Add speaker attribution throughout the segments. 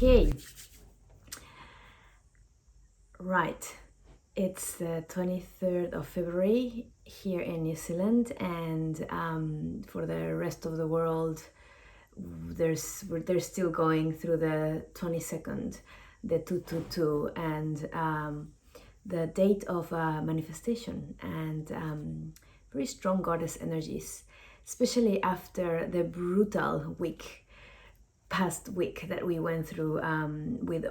Speaker 1: Okay, right. It's the 23rd of February here in New Zealand, and for the rest of the world, they're still going through the 22nd, the 222, and the date of manifestation and very strong goddess energies, especially after the brutal past week that we went through with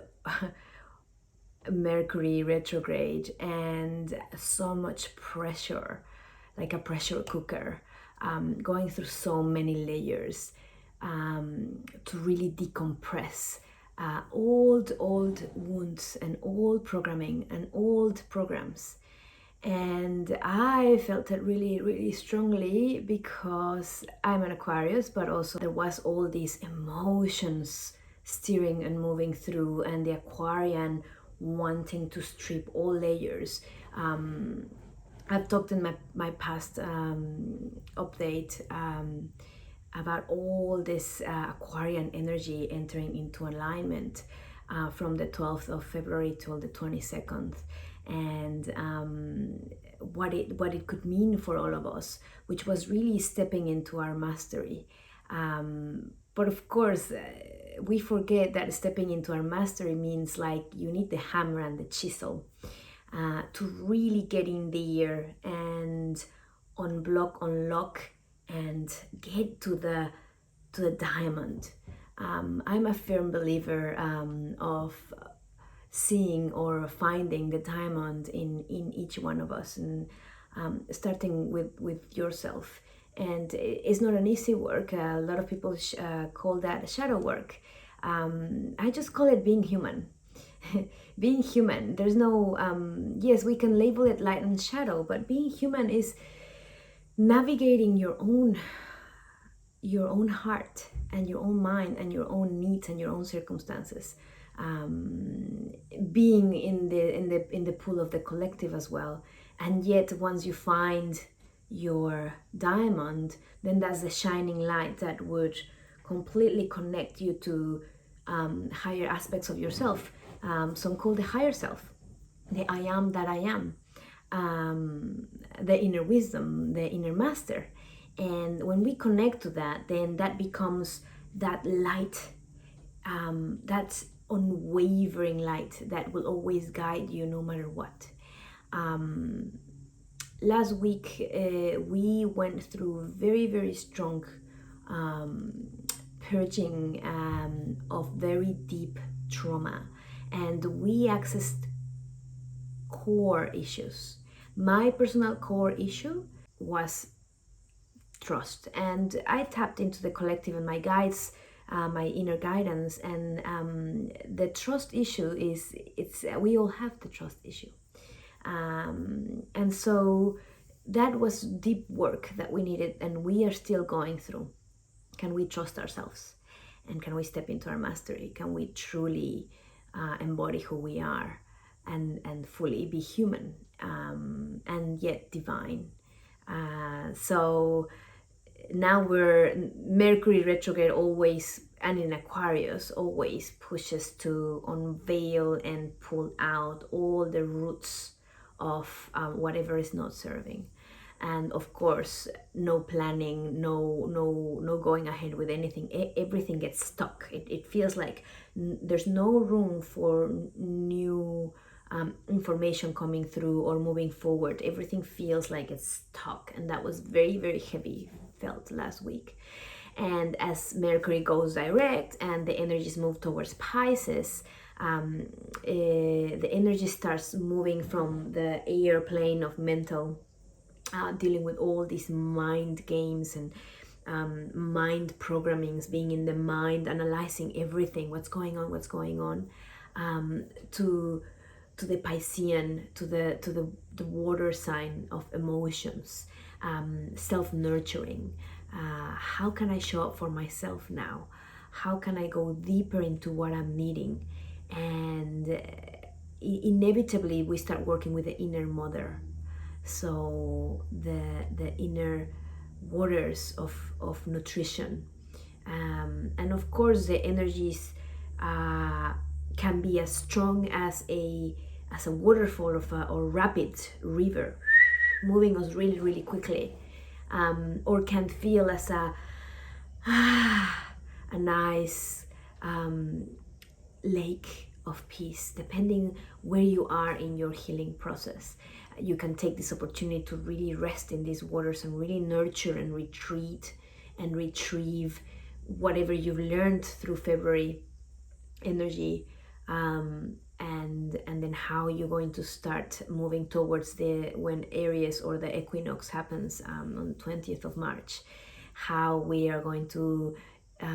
Speaker 1: Mercury retrograde and so much pressure, like a pressure cooker, going through so many layers to really decompress old wounds and old programming and old programs. And I felt it really strongly because I'm an Aquarius, but also there was all these emotions steering and moving through, and the Aquarian wanting to strip all layers. I've talked in my past update about all this Aquarian energy entering into alignment from the 12th of February till the 22nd, and what it could mean for all of us, which was really stepping into our mastery. But of course, we forget that stepping into our mastery means like you need the hammer and the chisel to really get in there and unlock and get to the diamond. I'm a firm believer of seeing or finding the diamond in each one of us, and starting with yourself. And it's not an easy work. A lot of people call that shadow work. I just call it being human. Being human, there's no yes, we can label it light and shadow, but being human is navigating your own heart and your own mind and your own needs and your own circumstances, being in the pool of the collective as well. And yet once you find your diamond, then that's the shining light that would completely connect you to higher aspects of yourself. Some call the higher self, the I am that I am, the inner wisdom, the inner master. And when we connect to that, then that becomes that light, that unwavering light that will always guide you no matter what. Last week we went through very strong purging of very deep trauma, and we accessed core issues. My personal core issue was trust, and I tapped into the collective and my guides, my inner guidance, and the trust issue is we all have the trust issue, and so that was deep work that we needed, and we are still going through. Can we trust ourselves, and can we step into our mastery? Can we truly embody who we are and fully be human, and yet divine? So now we're Mercury retrograde always, and in Aquarius always pushes to unveil and pull out all the roots of whatever is not serving. And of course, no planning, no going ahead with anything. Everything gets stuck. It feels like there's no room for new information coming through or moving forward. Everything feels like it's stuck, and that was very heavy felt last week. And as Mercury goes direct and the energies move towards Pisces, the energy starts moving from the airplane of mental, dealing with all these mind games and mind programmings, being in the mind, analyzing everything, what's going on, to the Piscean, to the water sign of emotions, self-nurturing. How can I show up for myself now? How can I go deeper into what I'm needing? And inevitably we start working with the inner mother, so the inner waters of nutrition, and of course the energies can be as strong as a waterfall or rapid river, moving us really, really quickly, or can feel as a nice lake of peace, depending where you are in your healing process. You can take this opportunity to really rest in these waters and really nurture and retreat and retrieve whatever you've learned through February energy, and then how you're going to start moving towards when Aries or the equinox happens on 20th of March, how we are going to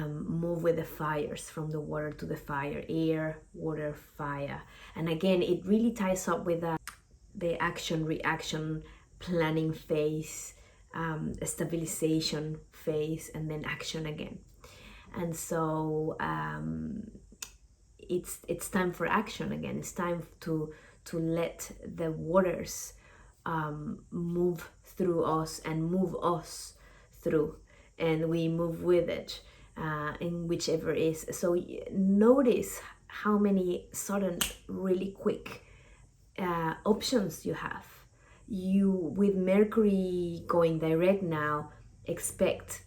Speaker 1: move with the fires, from the water to the fire, air, water, fire. And again, it really ties up with the action reaction planning phase, stabilization phase, and then action again. And so it's time for action again. It's time to let the waters move through us and move us through, and we move with it in whichever is. So notice how many sudden, really quick options you have. You, with Mercury going direct now, expect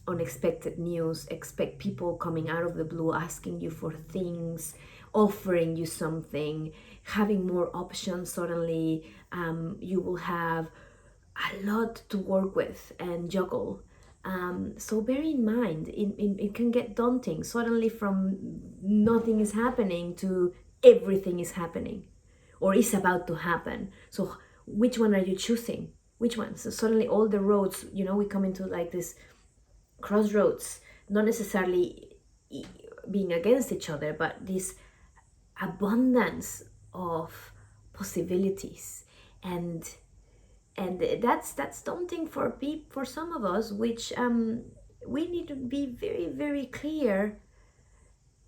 Speaker 1: unexpected news, expect people coming out of the blue asking you for things, offering you something, having more options. Suddenly you will have a lot to work with and juggle. So bear in mind, it can get daunting suddenly, from nothing is happening to everything is happening or is about to happen. So which one are you choosing? Which one? So suddenly all the roads, we come into like this crossroads, not necessarily being against each other, but this abundance of possibilities, and that's daunting for some of us, which we need to be very, very clear.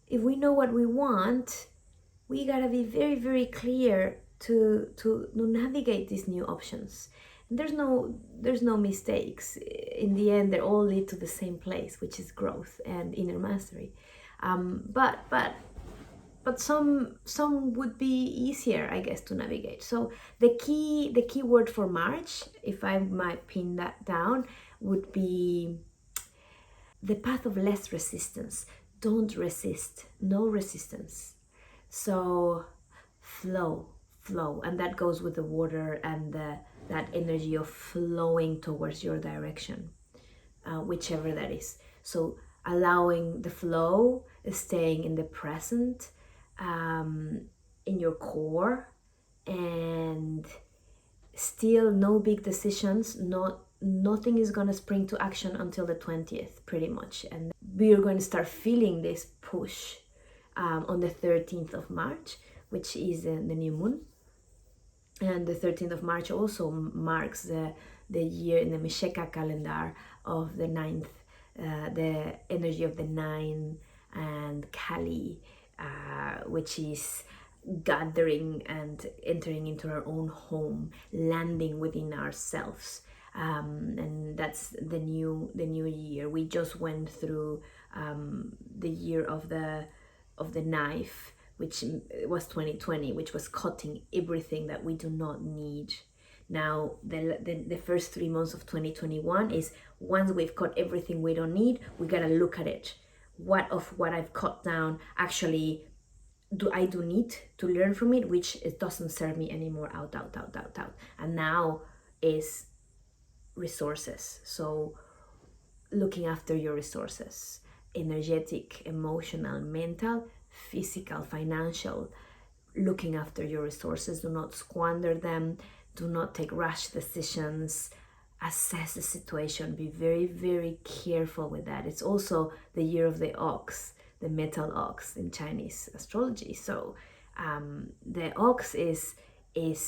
Speaker 1: If we know what we want, we gotta be very, very clear to navigate these new options. And there's no mistakes. In the end, they all lead to the same place, which is growth and inner mastery. But some would be easier, I guess, to navigate. So the key word for March, if I might pin that down, would be the path of less resistance. Don't resist. No resistance. So flow, and that goes with the water and that energy of flowing towards your direction, whichever that is. So allowing the flow, staying in the present, in your core, and still no big decisions. Nothing is going to spring to action until the 20th, pretty much, and we are going to start feeling this push on the 13th of March, which is the new moon. And the 13th of March also marks the year in the Mexica calendar of the ninth, the energy of the nine, and Kali, which is gathering and entering into our own home, landing within ourselves. And that's the new year. We just went through the year of the knife, which was 2020, which was cutting everything that we do not need. Now the first 3 months of 2021 is, once we've cut everything we don't need, we gotta look at it. What of what I've cut down actually do need to learn from it, which it doesn't serve me anymore, out. And now is resources. So looking after your resources, energetic, emotional, mental, physical, financial, looking after your resources. Do not squander them. Do not take rash decisions. Assess the situation. Be very, very careful with that. It's also the year of the ox, the metal ox in Chinese astrology. So the ox is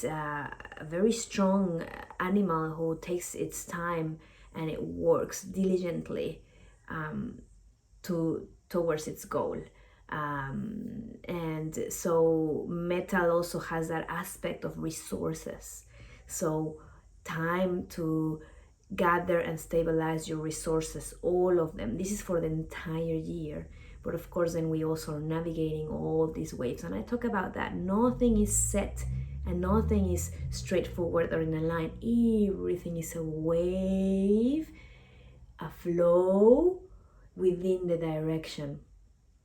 Speaker 1: a very strong animal who takes its time and it works diligently towards its goal. And so metal also has that aspect of resources. So time to gather and stabilize your resources, all of them. This is for the entire year. But of course, then we also are navigating all these waves. And I talk about that. Nothing is set and nothing is straightforward or in a line. Everything is a wave, a flow within the direction.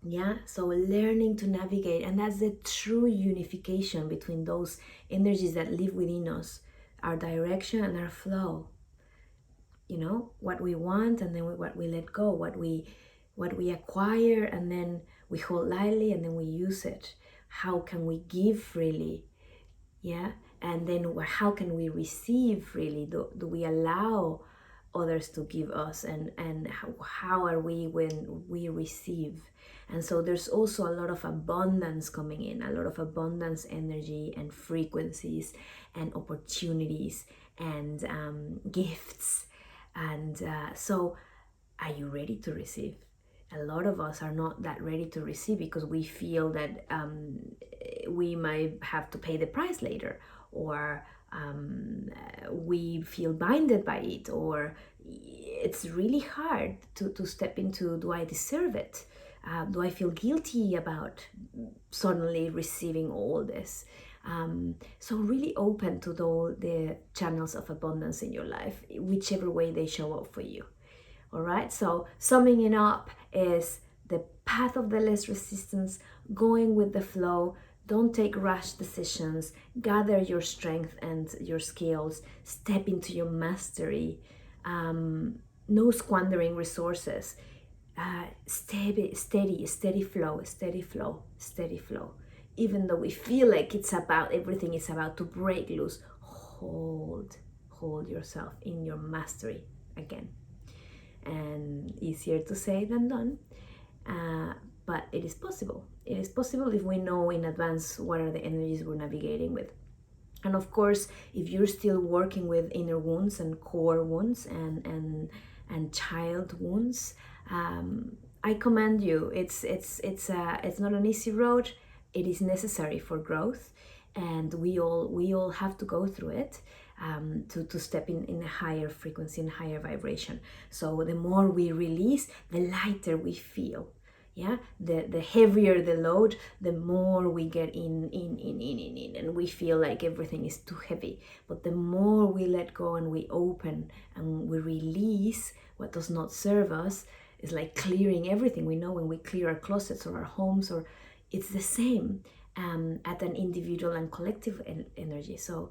Speaker 1: Yeah, so learning to navigate, and that's the true unification between those energies that live within us, our direction and our flow. You know, what we want, and then what we let go, what we acquire, and then we hold lightly, and then we use it. How can we give freely? Yeah, and then how can we receive freely? Do we allow others to give us, and how are we when we receive? And so there's also a lot of abundance coming in, a lot of abundance energy and frequencies and opportunities and gifts. And so are you ready to receive? A lot of us are not that ready to receive because we feel that we might have to pay the price later, or we feel binded by it, or it's really hard to step into, do I deserve it? Do I feel guilty about suddenly receiving all this? So really open to the channels of abundance in your life, whichever way they show up for you. All right, so summing it up is the path of the less resistance, going with the flow. Don't take rash decisions. Gather your strength and your skills. Step into your mastery. No squandering resources. Steady flow, steady flow, steady flow. Even though we feel like everything is about to break loose, hold yourself in your mastery again. And easier to say than done, but it is possible. It is possible if we know in advance what are the energies we're navigating with. And of course, if you're still working with inner wounds and core wounds and child wounds, I commend you. It's not an easy road. It is necessary for growth, and we all have to go through it. To step in a higher frequency and higher vibration. So the more we release, the lighter we feel. Yeah, the heavier the load, the more we get in, and we feel like everything is too heavy. But the more we let go and we open and we release what does not serve us, it's like clearing everything. We know when we clear our closets or our homes, or it's the same at an individual and collective energy. So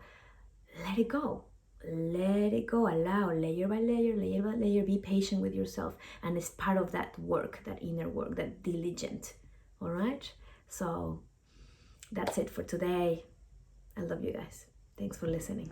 Speaker 1: let it go. Let it go. Allow, layer by layer, layer by layer. Be patient with yourself. And it's part of that work, that inner work, that diligent. All right? So that's it for today. I love you guys. Thanks for listening.